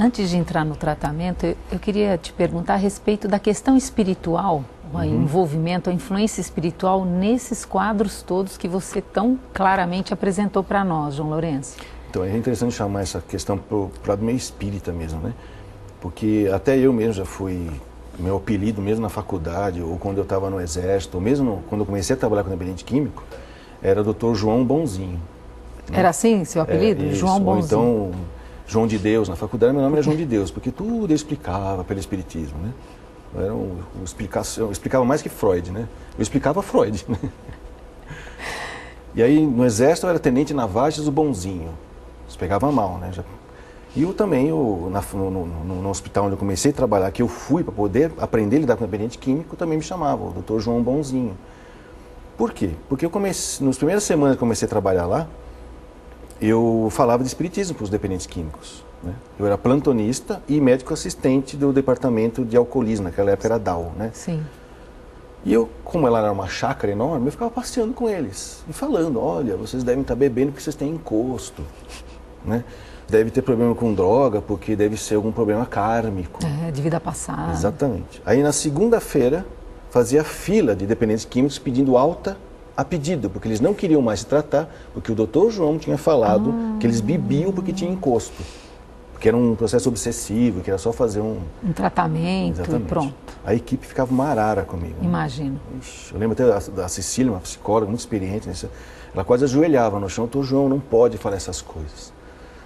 Antes de entrar no tratamento, eu queria te perguntar a respeito da questão espiritual, o envolvimento, a influência espiritual nesses quadros todos que você tão claramente apresentou para nós, João Lourenço. Então é interessante chamar essa questão para o lado meio espírita mesmo, né? Porque até eu mesmo já fui, meu apelido mesmo na faculdade, ou quando eu estava no exército, ou mesmo quando eu comecei a trabalhar com dependente químico, era Dr. João Bonzinho. Né? Era assim seu apelido? Isso. João Bonzinho. Ou então João de Deus, na faculdade meu nome era João de Deus, porque tudo eu explicava pelo espiritismo, né? Eu explicava mais que Freud, né? Eu explicava Freud, né? E aí no exército eu era tenente Navajas, o Bonzinho. Isso pegava mal, né? E eu também, no hospital onde eu comecei a trabalhar, que eu fui para poder aprender a lidar com dependente químico, também me chamava, o Dr. João Bonzinho. Por quê? Porque eu comecei, nas primeiras semanas que eu comecei a trabalhar lá, eu falava de espiritismo para os dependentes químicos. Né? Eu era plantonista e médico assistente do departamento de alcoolismo, naquela época era DAO, né? Sim. E eu, como ela era uma chácara enorme, eu ficava passeando com eles e falando, olha, vocês devem estar bebendo porque vocês têm encosto, né? Deve ter problema com droga porque deve ser algum problema kármico. De vida passada. Exatamente. Aí na segunda-feira fazia fila de dependentes químicos pedindo alta a pedido, porque eles não queriam mais se tratar, porque o Dr. João tinha falado que eles bebiam porque tinha encosto. Que era um processo obsessivo, que era só fazer um tratamento. Exatamente. E pronto. A equipe ficava uma arara comigo. Imagino. Né? Eu lembro até da Cecília, uma psicóloga muito experiente nisso. Ela quase ajoelhava no chão, Dr. João, não pode falar essas coisas.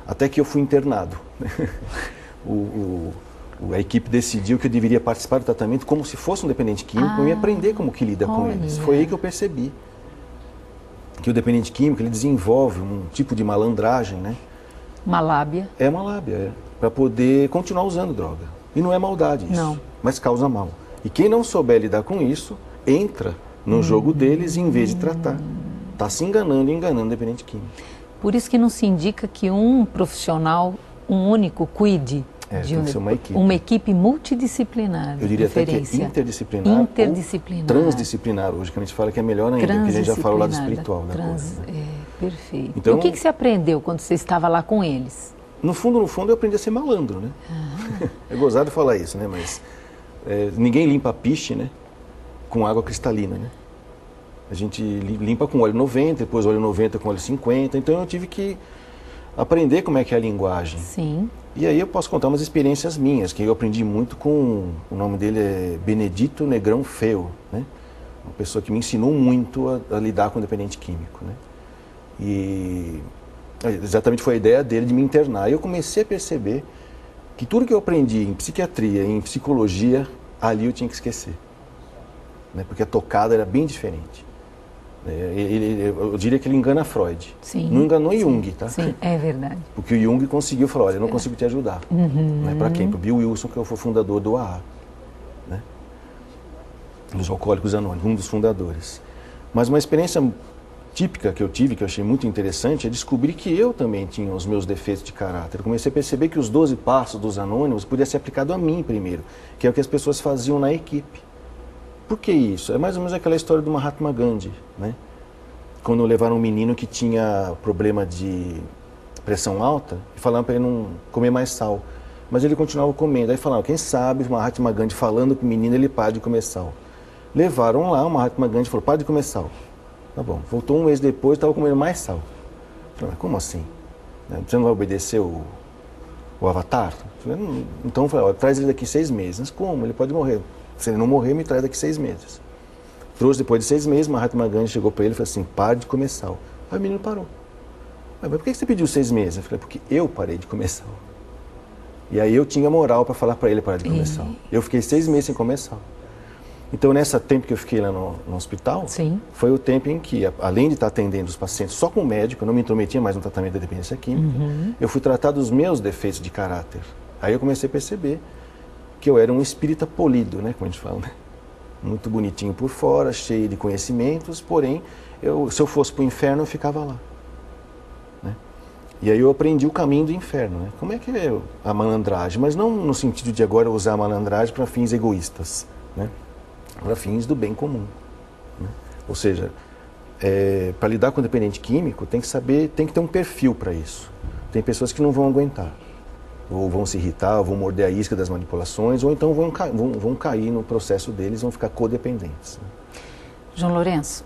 Até que eu fui internado. A equipe decidiu que eu deveria participar do tratamento como se fosse um dependente químico e aprender como que lida com eles. Foi aí que eu percebi que o dependente químico ele desenvolve um tipo de malandragem, né? Uma lábia. É uma lábia, para poder continuar usando droga. E não é maldade isso, não. Mas causa mal. E quem não souber lidar com isso, entra no jogo deles e em vez de tratar. Está se enganando e enganando o dependente químico. Por isso que não se indica que um profissional, um único, cuide de uma equipe multidisciplinar. Eu diria até que é interdisciplinar, interdisciplinar. Ou transdisciplinar hoje, que a gente fala que é melhor ainda, porque a gente já fala o lado espiritual da coisa. Né? Perfeito. Então, e o que você aprendeu quando você estava lá com eles? No fundo, eu aprendi a ser malandro, né? É gozado falar isso, né? Mas ninguém limpa piche, né? Com água cristalina, né? A gente limpa com óleo 90, depois óleo 90 com óleo 50. Então eu tive que aprender como é que é a linguagem. Sim. E aí eu posso contar umas experiências minhas, que eu aprendi muito com, o nome dele é Benedito Negrão Feu, né? Uma pessoa que me ensinou muito a lidar com o dependente químico, né? E exatamente foi a ideia dele de me internar. E eu comecei a perceber que tudo que eu aprendi em psiquiatria, em psicologia, ali eu tinha que esquecer, né? Porque a tocada era bem diferente. Eu diria que ele engana Freud. Sim, não enganou Jung, tá? Sim, é verdade. Porque o Jung conseguiu falar, olha, eu não consigo te ajudar. Né? Para quem? Para o Bill Wilson, que foi o fundador do AA, né? Dos Alcoólicos Anônimos, um dos fundadores. Mas uma experiência típica que eu tive, que eu achei muito interessante, é descobrir que eu também tinha os meus defeitos de caráter. Eu comecei a perceber que os 12 passos dos Anônimos podiam ser aplicados a mim primeiro, que é o que as pessoas faziam na equipe. Por que isso? É mais ou menos aquela história do Mahatma Gandhi, né? Quando levaram um menino que tinha problema de pressão alta e falaram para ele não comer mais sal. Mas ele continuava comendo. Aí falaram, quem sabe o Mahatma Gandhi falando para o menino, ele para de comer sal. Levaram lá, o Mahatma Gandhi falou, para de comer sal. Tá bom. Voltou um mês depois, estava comendo mais sal. Falei, mas como assim? Você não vai obedecer o Avatar? Falei, então, falei, traz ele daqui 6 meses. Mas como? Ele pode morrer. Se ele não morrer, me traz daqui 6 meses. Trouxe depois de 6 meses, Mahatma Gandhi chegou para ele e falou assim, pare de comer sal. Aí o menino parou. Mas por que você pediu 6 meses? Eu falei, porque eu parei de comer sal. E aí eu tinha moral para falar para ele parar de comer sal. Eu fiquei 6 meses sem comer sal. Então, nesse tempo que eu fiquei lá no hospital, Sim. foi o tempo em que, além de estar atendendo os pacientes só com o médico, eu não me intrometia mais no tratamento da dependência química, eu fui tratar dos meus defeitos de caráter. Aí eu comecei a perceber que eu era um espírita polido, né, como a gente fala, né? Muito bonitinho por fora, cheio de conhecimentos, porém, se eu fosse para o inferno, eu ficava lá. Né? E aí eu aprendi o caminho do inferno. Né? Como é que é a malandragem? Mas não no sentido de agora usar a malandragem para fins egoístas, né? Para fins do bem comum. Né? Ou seja, para lidar com o dependente químico, tem que ter um perfil para isso. Tem pessoas que não vão aguentar. ou vão se irritar, ou vão morder a isca das manipulações, ou então vão cair no processo deles, vão ficar codependentes. João Lourenço,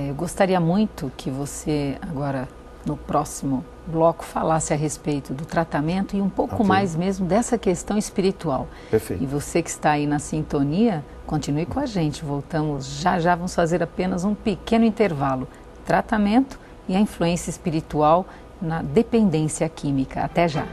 eu gostaria muito que você agora, no próximo bloco, falasse a respeito do tratamento e um pouco mais mesmo dessa questão espiritual. Perfeito. E você que está aí na sintonia, continue com a gente. Voltamos já já, vamos fazer apenas um pequeno intervalo. Tratamento e a influência espiritual na dependência química. Até já.